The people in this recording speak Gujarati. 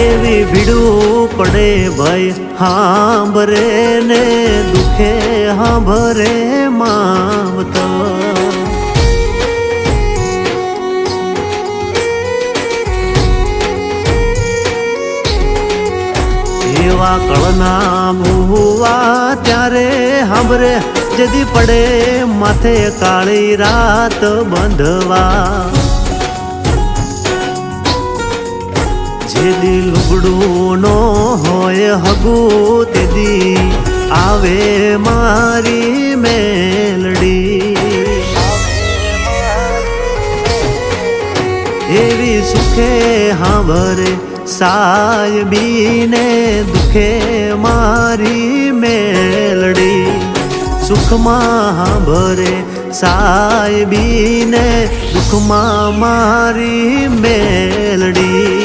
એવી ભીડું પડે ભાઈ હાંભરે ને દુખે હાંભરે માવતર. એવા કળના ભૂવા ત્યારે હાંભરે જદી પડે માથે કાળી રાત બંધવા. જેદી લુગડું નો હોય હગું તેદી આવે મારી મેલડી. એવી સુખે હાંભરે સાયબીને દુખે મારી મેલડી. સુખમાં હાંભરે સાયબીને દુખમાં મારી મેલડી.